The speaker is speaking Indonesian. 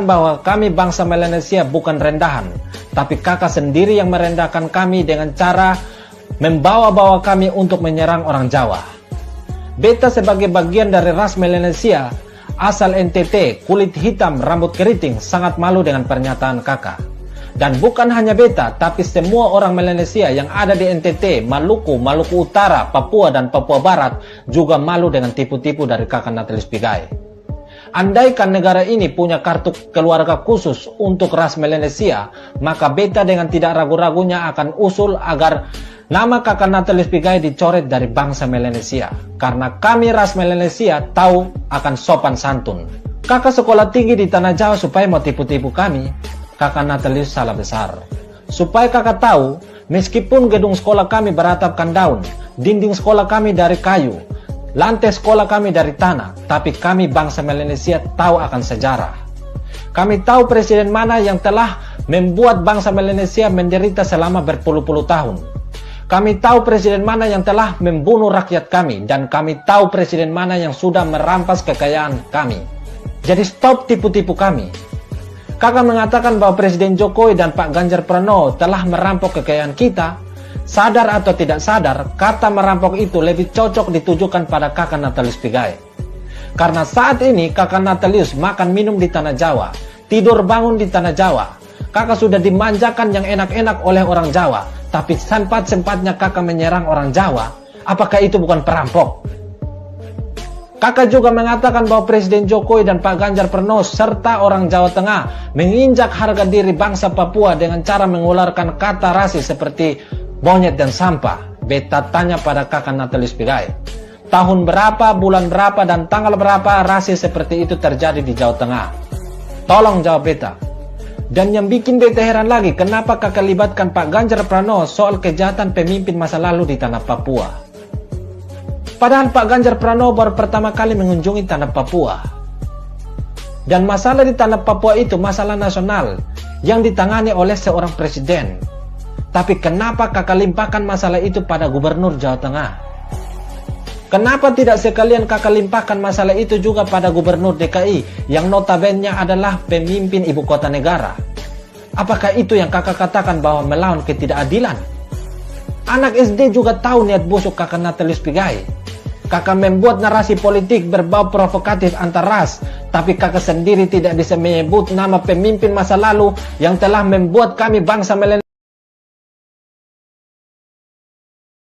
bahwa kami bangsa Melanesia bukan rendahan, tapi kakak sendiri yang merendahkan kami dengan cara membawa-bawa kami untuk menyerang orang Jawa. Beta sebagai bagian dari ras Melanesia, asal NTT, kulit hitam, rambut keriting, sangat malu dengan pernyataan kakak. Dan bukan hanya beta, tapi semua orang Melanesia yang ada di NTT, Maluku, Maluku Utara, Papua, dan Papua Barat juga malu dengan tipu-tipu dari kakak Natalis Pigai. Andaikan negara ini punya kartu keluarga khusus untuk ras Melanesia, maka beta dengan tidak ragu-ragunya akan usul agar nama kakak Natalis Pigai dicoret dari bangsa Melanesia. Karena kami ras Melanesia tahu akan sopan santun. Kakak sekolah tinggi di Tanah Jawa supaya mau tipu-tipu kami, kakak Natalis salah besar. Supaya kakak tahu, meskipun gedung sekolah kami beratapkan daun, dinding sekolah kami dari kayu, lantai sekolah kami dari tanah, tapi kami bangsa Melanesia tahu akan sejarah. Kami tahu presiden mana yang telah membuat bangsa Melanesia menderita selama berpuluh-puluh tahun. Kami tahu presiden mana yang telah membunuh rakyat kami, dan kami tahu presiden mana yang sudah merampas kekayaan kami. Jadi stop tipu-tipu kami. Kakak mengatakan bahwa Presiden Jokowi dan Pak Ganjar Pranowo telah merampok kekayaan kita. Sadar atau tidak sadar, kata merampok itu lebih cocok ditujukan pada kakak Natalis Pigai. Karena saat ini kakak Natalis makan minum di Tanah Jawa, tidur bangun di Tanah Jawa. Kakak sudah dimanjakan yang enak-enak oleh orang Jawa, tapi sempat-sempatnya kakak menyerang orang Jawa. Apakah itu bukan perampok? Kakak juga mengatakan bahwa Presiden Jokowi dan Pak Ganjar Pranowo serta orang Jawa Tengah menginjak harga diri bangsa Papua dengan cara mengeluarkan kata rasis seperti monyet dan sampah. Beta tanya pada kakak Natalis Pigai, tahun berapa, bulan berapa, dan tanggal berapa rasis seperti itu terjadi di Jawa Tengah? Tolong jawab beta. Dan yang bikin beta heran lagi, kenapa kakak libatkan Pak Ganjar Pranowo soal kejahatan pemimpin masa lalu di tanah Papua? Padahal Pak Ganjar Pranowo baru pertama kali mengunjungi tanah Papua. Dan masalah di tanah Papua itu masalah nasional yang ditangani oleh seorang presiden. Tapi kenapa kakak limpahkan masalah itu pada Gubernur Jawa Tengah? Kenapa tidak sekalian kakak limpahkan masalah itu juga pada Gubernur DKI yang notabene adalah pemimpin ibu kota negara? Apakah itu yang kakak katakan bahwa melawan ketidakadilan? Anak SD juga tahu niat busuk kakak Natalis Pigai. Kakak membuat narasi politik berbau provokatif antar ras, tapi kakak sendiri tidak bisa menyebut nama pemimpin masa lalu yang telah membuat kami bangsa Melanesia